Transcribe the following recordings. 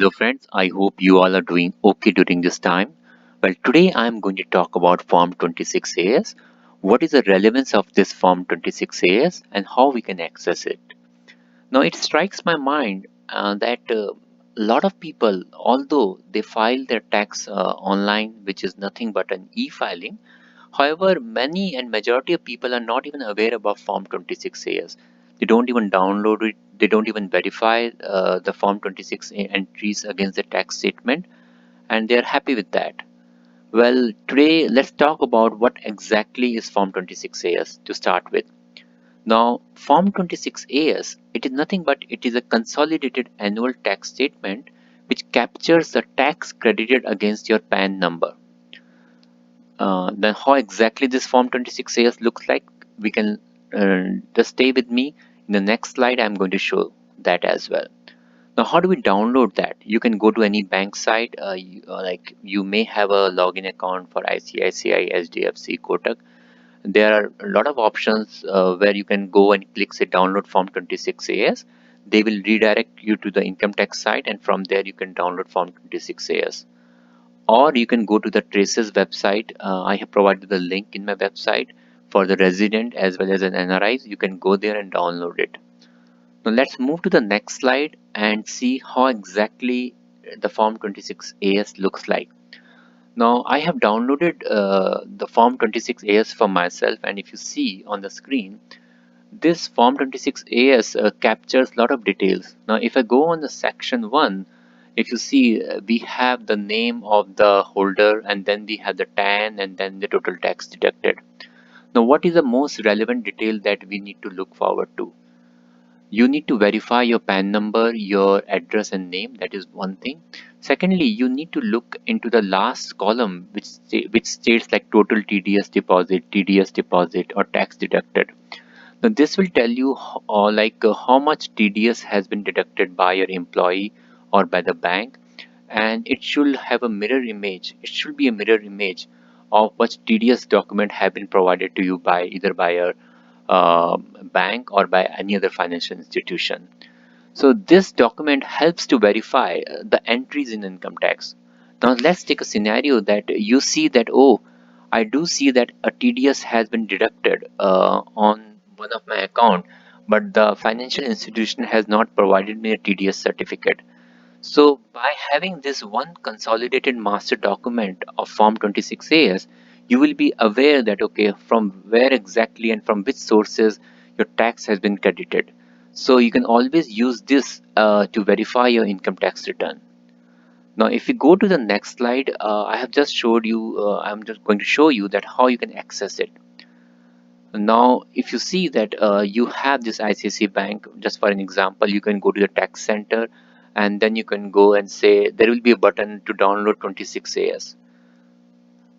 Hello friends, I hope you all are doing okay during this time. Well, today I am going to talk about Form 26AS, what is the relevance of this Form 26AS and how we can access it. Now it strikes my mind that a lot of people, although they file their tax online, which is nothing but an e-filing, however, many and majority of people are not even aware about Form 26AS. They don't even download it. They don't even verify the Form 26 entries against the tax statement, and they are happy with that. Well, today let's talk about what exactly is Form 26AS to start with. Now, Form 26AS, it is nothing but it is a consolidated annual tax statement which captures the tax credited against your PAN number. Then how exactly this Form 26AS looks like, we can just stay with me. In the next slide, I'm going to show that as well. Now, how do we download that? You can go to any bank site, like you may have a login account for ICICI, SDFC, Kotak. There are a lot of options where you can go and click say download Form 26AS. They will redirect you to the income tax site, and from there you can download Form 26AS, or you can go to the traces website. I have provided the link in my website for the resident as well as an NRI. You can go there and download it. Now let's move to the next slide and see how exactly the Form 26AS looks like. Now I have downloaded the Form 26AS for myself, and if you see on the screen, this Form 26AS captures a lot of details. Now if I go on the section 1, if you see, we have the name of the holder, and then we have the TAN, and then the total tax deducted. Now what is the most relevant detail that we need to look forward to? You need to verify your PAN number, your address and name. That is one thing. Secondly, you need to look into the last column which states like total TDS deposit or tax deducted. Now this will tell you how much TDS has been deducted by your employee or by the bank, and it should have a mirror image. It should be a mirror image of what TDS document have been provided to you by either by your bank or by any other financial institution. So this document helps to verify the entries in income tax. Now let's take a scenario that you see that, oh, I do see that a TDS has been deducted on one of my account, but the financial institution has not provided me a TDS certificate. So by having this one consolidated master document of Form 26AS, you will be aware that okay, from where exactly and from which sources your tax has been credited. So you can always use this to verify your income tax return. Now, if we go to the next slide, I have just showed you, I'm just going to show you that how you can access it. Now, if you see that you have this ICICI Bank, just for an example, you can go to the tax center, and then you can go and say there will be a button to download 26AS.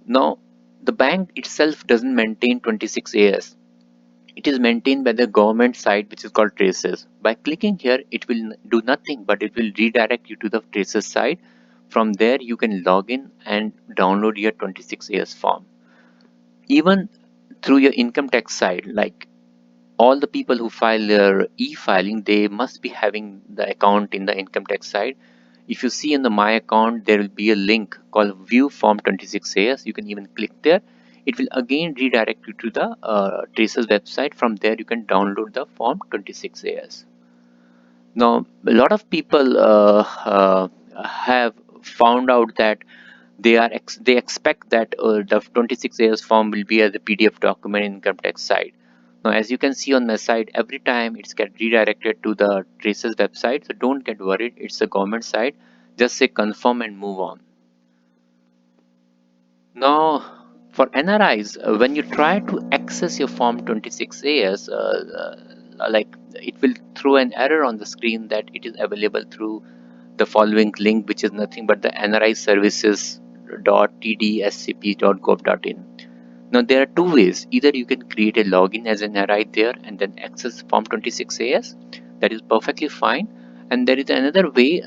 Now, the bank itself doesn't maintain 26AS. It is maintained by the government site, which is called Traces. By clicking here, it will do nothing, but it will redirect you to the Traces site. From there, you can log in and download your 26AS form. Even through your income tax side, like all the people who file their e-filing, they must be having the account in the income tax side. If you see in the my account, there will be a link called view form 26AS. You can even click there. It will again redirect you to the traces website. From there you can download the form 26AS. Now a lot of people have found out that they expect that the 26AS form will be as a PDF document in income tax side. Now, as you can see on the side, every time it's get redirected to the traces website. So don't get worried. It's a government site. Just say confirm and move on. Now, for NRIs, when you try to access your Form 26AS, like it will throw an error on the screen that it is available through the following link, which is nothing but the nriservices.tdscp.gov.in. Now there are two ways. Either you can create a login as an NRI there and then access Form 26AS. That is perfectly fine. And there is another way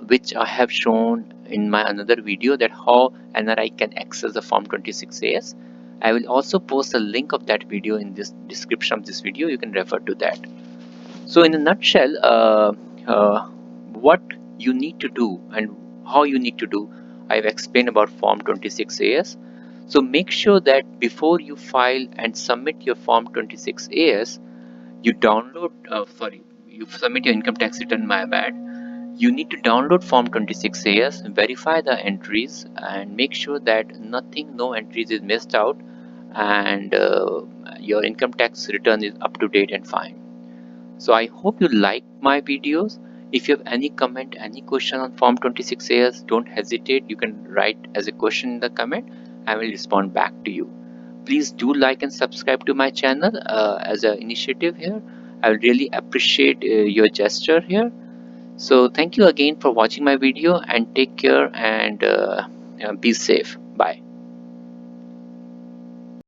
which I have shown in my another video, that how NRI can access the Form 26AS. I will also post a link of that video in this description of this video. You can refer to that. So in a nutshell, what you need to do and how you need to do. I've explained about Form 26AS. So make sure that before you file and submit your Form 26AS, you download, sorry, you submit your income tax return, my bad. You need to download Form 26AS, verify the entries, and make sure that no entries is missed out, and your income tax return is up to date and fine. So I hope you like my videos. If you have any comment, any question on Form 26AS, don't hesitate. You can write as a question in the comment. I will respond back to you. Please do like and subscribe to my channel as an initiative here. I would really appreciate your gesture here. So thank you again for watching my video, and take care, and be safe. Bye.